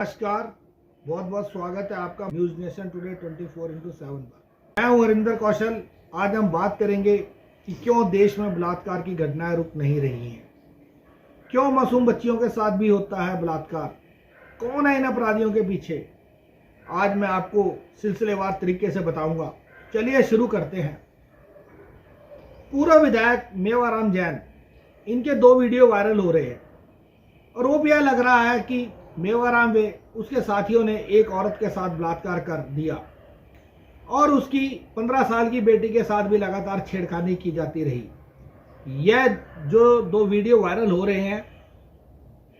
नमस्कार, बहुत बहुत स्वागत है आपका न्यूज नेशन टुडे 24/7 पर। मैं हूं हरिंदर कौशल। आज हम बात करेंगे कि क्यों देश में बलात्कार की घटनाएं रुक नहीं रही हैं, क्यों मासूम बच्चियों के साथ भी होता है बलात्कार, कौन है इन अपराधियों के पीछे। आज मैं आपको सिलसिलेवार तरीके से बताऊंगा। चलिए शुरू करते हैं। पूर्व विधायक मेवाराम जैन, इनके 2 वीडियो वायरल हो रहे हैं। आरोप यह लग रहा है कि मेवाराम व उसके साथियों ने एक औरत के साथ बलात्कार कर दिया और उसकी 15 साल की बेटी के साथ भी लगातार छेड़खानी की जाती रही। यह जो 2 वीडियो वायरल हो रहे हैं,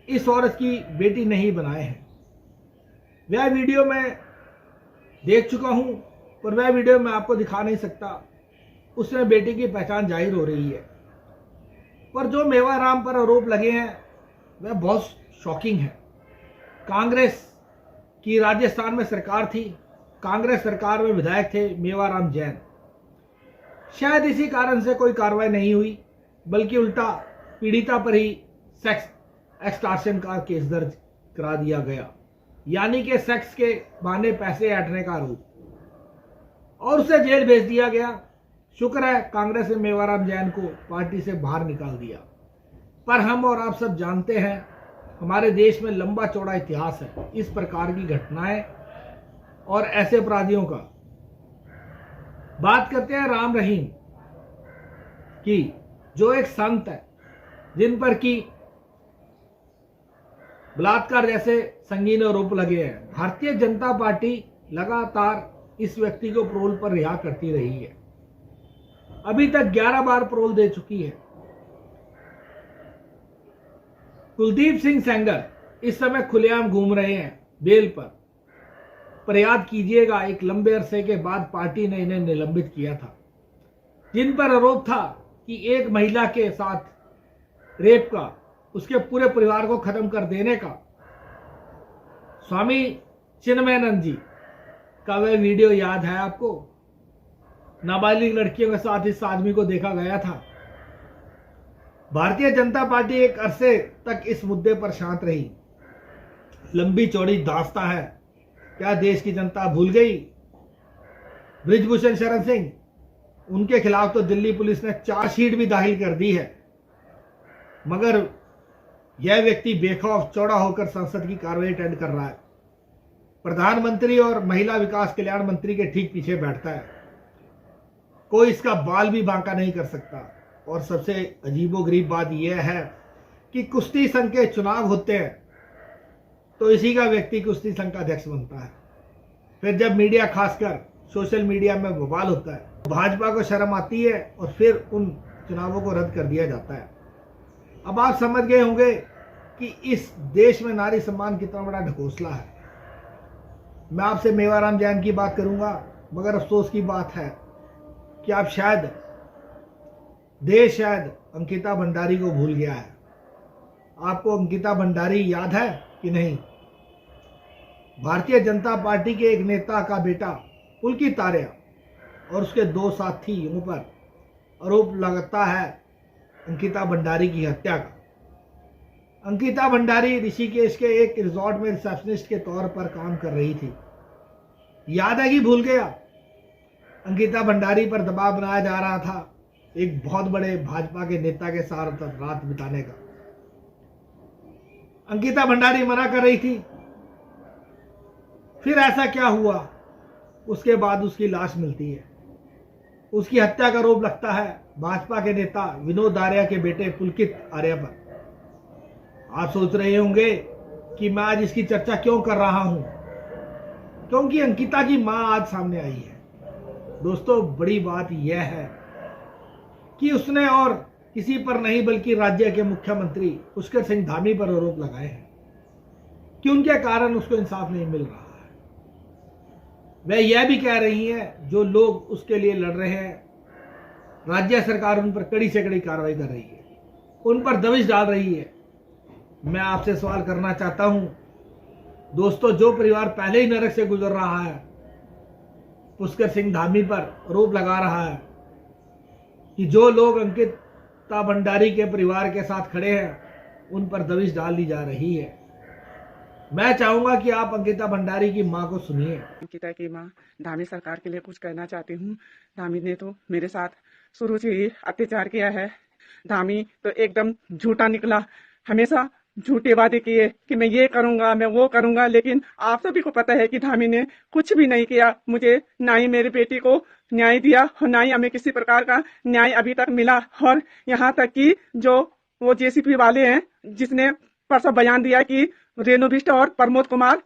इस औरत की बेटी नहीं बनाए हैं। वह वीडियो मैं देख चुका हूं, पर वह वीडियो मैं आपको दिखा नहीं सकता। उसमें बेटी की पहचान जाहिर हो रही है, पर जो मेवाराम पर आरोप लगे हैं वह बहुत शॉकिंग है। कांग्रेस की राजस्थान में सरकार थी, कांग्रेस सरकार में विधायक थे मेवाराम जैन। शायद इसी कारण से कोई कार्रवाई नहीं हुई, बल्कि उल्टा पीड़िता पर ही सेक्स एक्सटॉर्शन का केस दर्ज करा दिया गया, यानी कि सेक्स के बहाने पैसे ऐंठने का आरोप, और उसे जेल भेज दिया गया। शुक्र है कांग्रेस ने मेवाराम जैन को पार्टी से बाहर निकाल दिया। पर हम और आप सब जानते हैं, हमारे देश में लंबा चौड़ा इतिहास है इस प्रकार की घटनाएं और ऐसे अपराधियों का। बात करते हैं राम रहीम की, जो एक संत है जिन पर की बलात्कार जैसे संगीन आरोप लगे हैं। भारतीय जनता पार्टी लगातार इस व्यक्ति को पैरोल पर रिहा करती रही है। अभी तक 11 बार पैरोल दे चुकी है। कुलदीप सिंह सेंगर इस समय खुलेआम घूम रहे हैं बेल पर याद कीजिएगा, एक लंबे अरसे के बाद पार्टी ने इन्हें निलंबित किया था, जिन पर आरोप था कि एक महिला के साथ रेप का, उसके पूरे परिवार को खत्म कर देने का। स्वामी चिन्मयानंद जी का वह वीडियो याद है आपको? नाबालिग लड़कियों के साथ इस आदमी को देखा गया था। भारतीय जनता पार्टी एक अरसे तक इस मुद्दे पर शांत रही। लंबी चौड़ी दास्तां है, क्या देश की जनता भूल गई? बृजभूषण शरण सिंह, उनके खिलाफ तो दिल्ली पुलिस ने चार्जशीट भी दाखिल कर दी है, मगर यह व्यक्ति बेखौफ चौड़ा होकर संसद की कार्रवाई अटेंड कर रहा है। प्रधानमंत्री और महिला विकास कल्याण मंत्री के ठीक पीछे बैठता है। कोई इसका बाल भी बांका नहीं कर सकता। और सबसे अजीबोगरीब बात यह है कि कुश्ती संघ के चुनाव होते हैं तो इसी का व्यक्ति कुश्ती संघ का अध्यक्ष बनता है। फिर जब मीडिया, खासकर सोशल मीडिया में बवाल होता है, भाजपा को शर्म आती है और फिर उन चुनावों को रद्द कर दिया जाता है। अब आप समझ गए होंगे कि इस देश में नारी सम्मान कितना बड़ा ढकोसला है। मैं आपसे मेवाराम जैन की बात करूंगा, मगर अफसोस की बात है कि आप देश अंकिता भंडारी को भूल गया है। आपको अंकिता भंडारी याद है कि नहीं? भारतीय जनता पार्टी के एक नेता का बेटा पुलकित आर्य और उसके 2 साथियों पर आरोप लगता है अंकिता भंडारी की हत्या का। अंकिता भंडारी ऋषिकेश के एक रिजॉर्ट में रिसेप्शनिस्ट के तौर पर काम कर रही थी। याद है कि भूल गया? अंकिता भंडारी पर दबाव बनाया जा रहा था एक बहुत बड़े भाजपा के नेता के साथ रात बिताने का। अंकिता भंडारी मना कर रही थी। फिर ऐसा क्या हुआ? उसके बाद उसकी लाश मिलती है। उसकी हत्या का आरोप लगता है भाजपा के नेता विनोद आर्य के बेटे पुलकित आर्य पर। आप सोच रहे होंगे कि मैं आज इसकी चर्चा क्यों कर रहा हूं, क्योंकि अंकिता की मां आज सामने आई है। दोस्तों, बड़ी बात यह है कि उसने और किसी पर नहीं बल्कि राज्य के मुख्यमंत्री पुष्कर सिंह धामी पर आरोप लगाए हैं कि उनके कारण उसको इंसाफ नहीं मिल रहा है। वह यह भी कह रही हैं, जो लोग उसके लिए लड़ रहे हैं, राज्य सरकार उन पर कड़ी से कड़ी कार्रवाई कर रही है, उन पर दबिश डाल रही है। मैं आपसे सवाल करना चाहता हूं दोस्तों, जो परिवार पहले ही नरक से गुजर रहा है, पुष्कर सिंह धामी पर आरोप लगा रहा है कि जो लोग अंकिता भंडारी के परिवार के साथ खड़े हैं, उन पर दबिश डाल दी जा रही है। मैं चाहूंगा कि आप अंकिता भंडारी की मां को सुनिए। अंकिता की मां धामी सरकार के लिए कुछ कहना चाहती हूँ। धामी ने तो मेरे साथ शुरू से ही अत्याचार किया है। धामी तो एकदम झूठा निकला, हमेशा झूठे वादे किए कि मैं ये करूंगा, मैं वो करूंगा, लेकिन आप सभी को पता है कि धामी ने कुछ भी नहीं किया। मुझे ना ही मेरी बेटी को न्याय दिया और ना ही हमें किसी प्रकार का न्याय अभी तक मिला। और यहाँ तक कि जो वो जेसीपी वाले हैं जिसने परसों बयान दिया कि रेणु बिष्ट और प्रमोद कुमार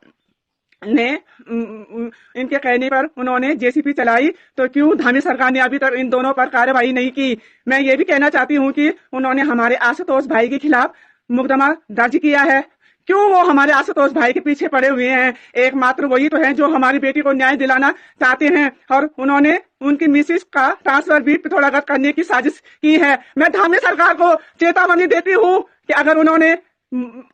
ने इनके कहने पर उन्होंने जेसीपी चलाई, तो क्यों धामी सरकार ने अभी तक इन दोनों पर कार्रवाई नहीं की। मैं ये भी कहना चाहती हूँ कि उन्होंने हमारे आशुतोष भाई के खिलाफ मुकदमा दर्ज किया है, क्यों वो हमारे आशुतोष भाई के पीछे पड़े हुए हैं। एकमात्र वही तो है जो हमारी बेटी को न्याय दिलाना चाहते हैं, और उन्होंने उनकी मिसिस का ट्रांसफर भी पिथौरागढ़ करने की साजिश की है। मैं धामी सरकार को चेतावनी देती हूँ कि अगर उन्होंने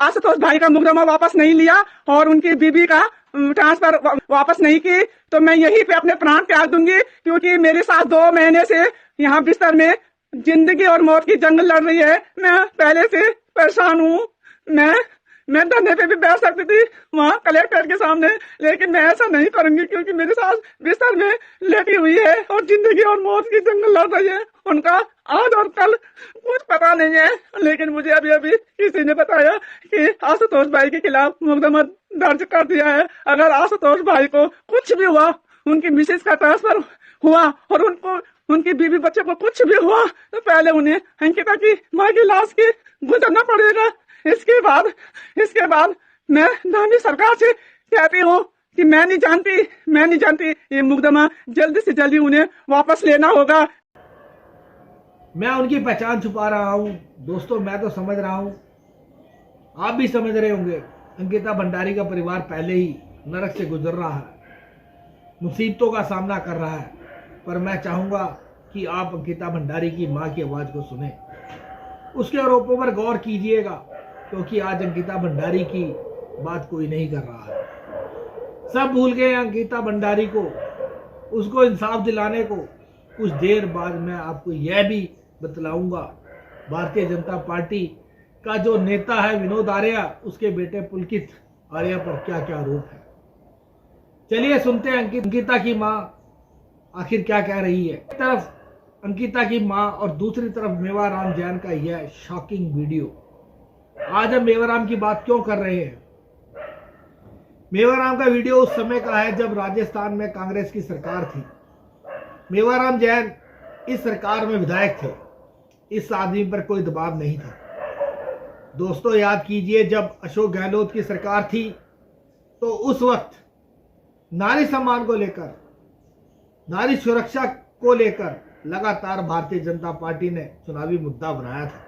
आशुतोष भाई का मुकदमा वापस नहीं लिया और उनकी बीबी का ट्रांसफर वापस नहीं की, तो मैं यहीं पे अपने प्राण त्याग दूंगी, क्योंकि मेरे साथ 2 महीने से यहाँ बिस्तर में जिंदगी और मौत की जंग लड़ रही है। मैं पहले से परेशान हूँ। मैं धरने पे भी बैठ सकती थी वहाँ कलेक्टर के सामने, लेकिन मैं ऐसा नहीं करूंगी, क्योंकि मेरे सास बिस्तर में लेटी हुई है और जिंदगी और मौत की जंग लड़ रही है। उनका आज और कल कुछ पता नहीं है, लेकिन मुझे अभी अभी किसी ने बताया कि आशुतोष भाई के खिलाफ मुकदमा दर्ज कर दिया है। अगर आशुतोष भाई को कुछ भी हुआ, उनकी मिसेज का ट्रांसफर हुआ और उनकी बीवी बच्चे को कुछ भी हुआ, तो पहले उन्हें अंकिता की माँ की लाश के गुजरना पड़ेगा। इसके बाद मैं धामी सरकार से कहती हूँ कि मैं नहीं जानती ये मुकदमा जल्दी से जल्दी उन्हें वापस लेना होगा। मैं उनकी पहचान छुपा रहा हूं दोस्तों, मैं तो समझ रहा हूं, आप भी समझ रहे होंगे। अंकिता भंडारी का परिवार पहले ही नरक से गुजर रहा है, मुसीबतों का सामना कर रहा है, पर मैं चाहूंगा कि आप अंकिता भंडारी की मां की आवाज को सुने, उसके आरोपों पर गौर कीजिएगा, क्योंकि आज अंकिता भंडारी की बात कोई नहीं कर रहा है। सब भूल गए अंकिता भंडारी को, उसको इंसाफ दिलाने को। कुछ देर बाद मैं आपको यह भी बतलाऊंगा भारतीय जनता पार्टी का जो नेता है विनोद आर्या, उसके बेटे पुलकित आर्या पर क्या क्या आरोप है। चलिए सुनते हैं अंकिता की मां आखिर क्या कह रही है। एक तरफ अंकिता की मां और दूसरी तरफ मेवाराम जैन का यह शॉकिंग वीडियो। आज हम मेवाराम की बात क्यों कर रहे हैं? मेवाराम का वीडियो उस समय का है जब राजस्थान में कांग्रेस की सरकार थी। मेवाराम जैन इस सरकार में विधायक थे, इस आदमी पर कोई दबाव नहीं था। दोस्तों याद कीजिए, जब अशोक गहलोत की सरकार थी तो उस वक्त नारी सम्मान को लेकर, नारी सुरक्षा को लेकर लगातार भारतीय जनता पार्टी ने चुनावी मुद्दा बनाया था,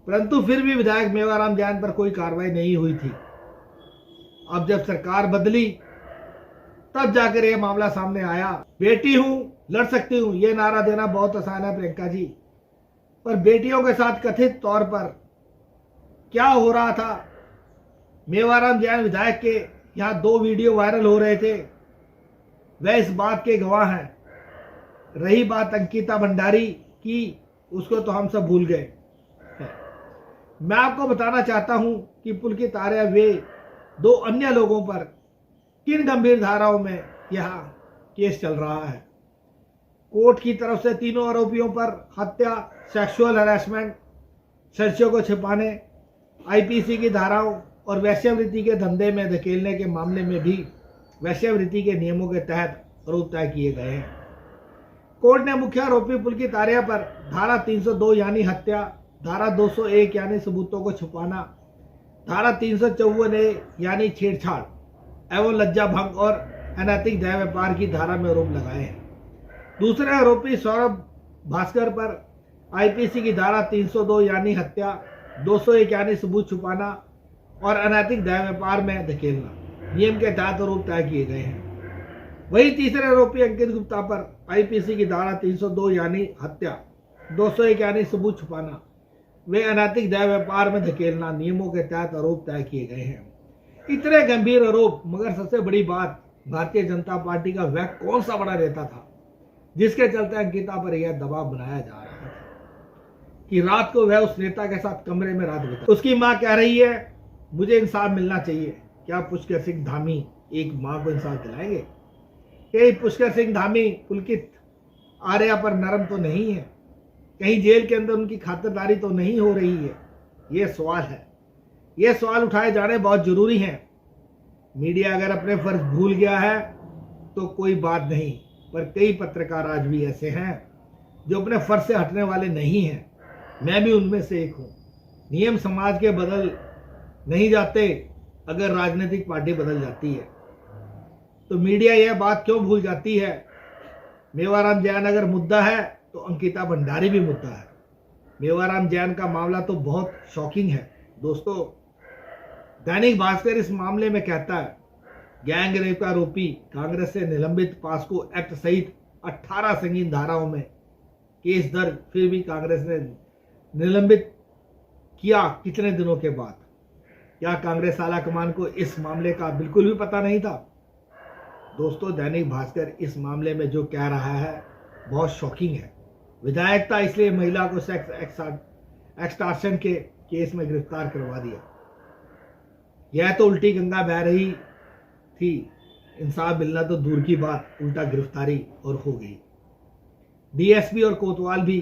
परंतु फिर भी विधायक मेवाराम जैन पर कोई कार्रवाई नहीं हुई थी। अब जब सरकार बदली तब जाकर यह मामला सामने आया। बेटी हूं, लड़ सकती हूं, यह नारा देना बहुत आसान है प्रियंका जी, पर बेटियों के साथ कथित तौर पर क्या हो रहा था, मेवाराम जैन विधायक के यहाँ 2 वीडियो वायरल हो रहे थे, वह इस बात के गवाह हैं। रही बात अंकिता भंडारी की, उसको तो हम सब भूल गए। मैं आपको बताना चाहता हूं कि पुलकित आर्या वे 2 अन्य लोगों पर किन गंभीर धाराओं में यह केस चल रहा है। कोर्ट की तरफ से तीनों आरोपियों पर हत्या, सेक्सुअल हैरेसमेंट, साक्ष्यों को छिपाने, आईपीसी की धाराओं और वेश्यावृत्ति के धंधे में धकेलने के मामले में भी वेश्यावृत्ति के नियमों के तहत आरोप तय किए गए हैं। कोर्ट ने मुख्य आरोपी पुलकित आर्या पर धारा 302 यानी हत्या, धारा 201 यानी सबूतों को छुपाना, धारा 354A यानी छेड़छाड़ एवं लज्जा भंग और अनैतिक दया व्यापार की धारा में आरोप लगाए हैं। दूसरे आरोपी सौरभ भास्कर पर आईपीसी की धारा 302 यानी हत्या, 201 यानी सबूत छुपाना और अनैतिक दया व्यापार में धकेलना नियम के तहत आरोप तय किए गए हैं। वही तीसरे आरोपी अंकित गुप्ता पर आईपीसी की धारा 302 यानी हत्या, 201 यानी सबूत छुपाना, वे अनैतिक दया व्यापार में धकेलना नियमों के तहत आरोप तय किए गए हैं। इतने गंभीर आरोप, मगर सबसे बड़ी बात, भारतीय जनता पार्टी का वह कौन सा बड़ा नेता था जिसके चलते अंकिता पर यह दबाव बनाया जा रहा है कि रात को वह उस नेता के साथ कमरे में रात बिताए। उसकी मां कह रही है मुझे इंसाफ मिलना चाहिए। क्या पुष्कर सिंह धामी एक माँ को इंसाफ दिलाएंगे? कहीं पुष्कर सिंह धामी पुलकित आर्या पर नरम तो नहीं है? कहीं जेल के अंदर उनकी खातिरदारी तो नहीं हो रही है? ये सवाल है। ये सवाल उठाए जाने बहुत जरूरी हैं। मीडिया अगर अपने फर्ज भूल गया है तो कोई बात नहीं, पर कई पत्रकार आज भी ऐसे हैं जो अपने फर्ज से हटने वाले नहीं हैं। मैं भी उनमें से एक हूँ। नियम समाज के बदल नहीं जाते अगर राजनीतिक पार्टी बदल जाती है। तो मीडिया यह बात क्यों भूल जाती है? मेवाराम जैन अगर मुद्दा है तो अंकिता भंडारी भी मुद्दा है। मेवाराम जैन का मामला तो बहुत शॉकिंग है दोस्तों। दैनिक भास्कर इस मामले में कहता है, गैंग रेप का आरोपी कांग्रेस से निलंबित, पास्को एक्ट सहित 18 संगीन धाराओं में केस दर्ज, फिर भी कांग्रेस ने निलंबित किया कितने दिनों के बाद? क्या कांग्रेस आला कमान को इस मामले का बिल्कुल भी पता नहीं था? दोस्तों, दैनिक भास्कर इस मामले में जो कह रहा है बहुत शॉकिंग है। विधायक था इसलिए महिला को सेक्स एक्सटॉर्शन के केस में गिरफ्तार करवा दिया। यह तो उल्टी गंगा बह रही थी। इंसाफ मिलना तो दूर की बात, उल्टा गिरफ्तारी और हो गई। डीएसपी और कोतवाल भी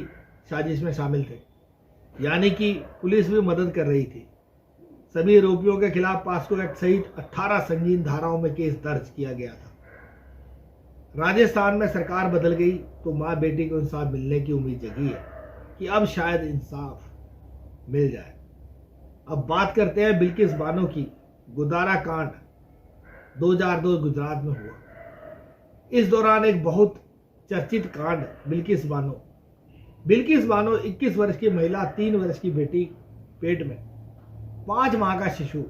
साजिश में शामिल थे, यानी कि पुलिस भी मदद कर रही थी। सभी आरोपियों के खिलाफ पास्को एक्ट सहित 18 संगीन धाराओं में केस दर्ज किया गया था। राजस्थान में सरकार बदल गई तो माँ बेटी को इंसाफ मिलने की उम्मीद जगी है कि अब शायद इंसाफ मिल जाए। अब बात करते हैं बिल्किस बानो की। गुदारा कांड 2002 गुजरात में हुआ। इस दौरान एक बहुत चर्चित कांड बिल्किस बानो 21 वर्ष की महिला, 3 वर्ष की बेटी पेट में, 5 माह का शिशु,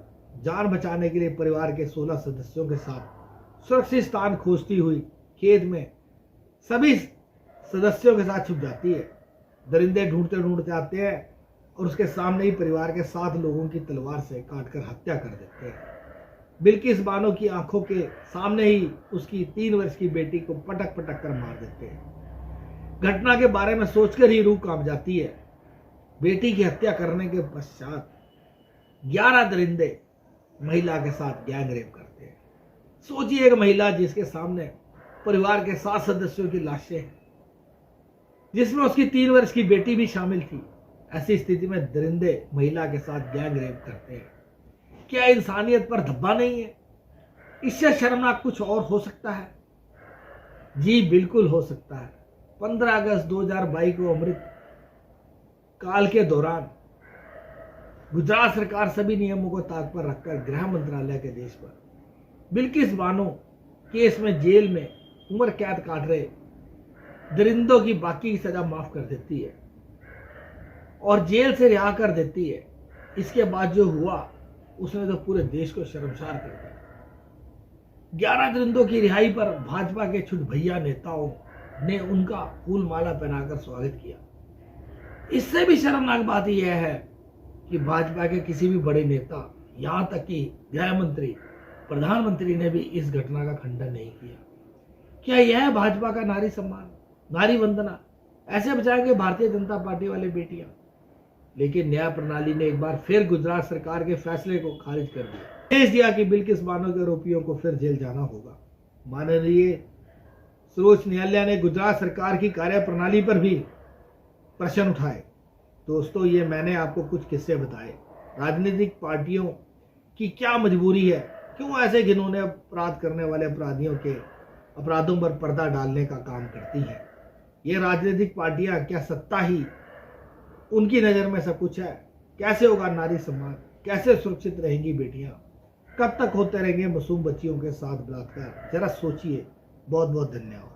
जान बचाने के लिए परिवार के 16 सदस्यों के साथ सुरक्षित स्थान खोजती हुई खेत में सभी सदस्यों के साथ छुप जाती है। दरिंदे ढूंढते ढूंढते आते हैं और उसके सामने ही परिवार के 7 लोगों की तलवार से काटकर हत्या कर देते हैं। बिल्किस बानो की आंखों के सामने ही उसकी 3 वर्ष की बेटी को पटक पटक कर मार देते हैं। घटना के बारे में सोचकर ही रूह कांप जाती है। बेटी की हत्या करने के पश्चात 11 दरिंदे महिला के साथ गैंग रेप करते हैं। सोचिए, एक महिला जिसके सामने परिवार के 7 सदस्यों की लाशें हैं, जिसमें उसकी 3 वर्ष की बेटी भी शामिल थी। ऐसी स्थिति में दरिंदे महिला के साथ गैंग रेप करते हैं। क्या इंसानियत पर धब्बा नहीं है? इससे शर्मनाक कुछ और हो सकता है? जी बिल्कुल हो सकता है। 15 अगस्त 2022 को अमृत काल के दौरान गुजरात सरकार सभी नियमों को ताक पर रखकर गृह मंत्रालय के आदेश पर बिल्किस बानो केस में जेल में उम्र कैद काट रहे दरिंदों की बाकी की सजा माफ कर देती है और जेल से रिहा कर देती है। इसके बाद जो हुआ उसने तो पूरे देश को शर्मसार कर दिया। 11 दरिंदों की रिहाई पर भाजपा के छुट भैया नेताओं ने उनका फूल माला पहनाकर स्वागत किया। इससे भी शर्मनाक बात यह है कि भाजपा के किसी भी बड़े नेता, यहां तक कि गृह मंत्री, प्रधानमंत्री ने भी इस घटना का खंडन नहीं किया। क्या यह है भाजपा का नारी सम्मान, नारी वंदना? ऐसे बचाएंगे भारतीय जनता पार्टी वाले बेटियां? लेकिन न्याय प्रणाली ने एक बार फिर गुजरात सरकार के फैसले को खारिज कर दिया। आदेश दिया कि बिल्किस बानो के आरोपियों को फिर जेल जाना होगा। माननीय सर्वोच्च न्यायालय ने गुजरात सरकार की कार्यप्रणाली पर भी प्रश्न उठाए। दोस्तों, ये मैंने आपको कुछ किस्से बताए। राजनीतिक पार्टियों की क्या मजबूरी है? क्यों ऐसे घिनौने अपराध करने वाले अपराधियों के अपराधों पर पर्दा डालने का काम करती हैं? ये राजनीतिक पार्टियां क्या सत्ता ही उनकी नज़र में सब कुछ है? कैसे होगा नारी सम्मान? कैसे सुरक्षित रहेंगी बेटियां? कब तक होते रहेंगे मासूम बच्चियों के साथ बलात्कार? जरा सोचिए। बहुत बहुत धन्यवाद।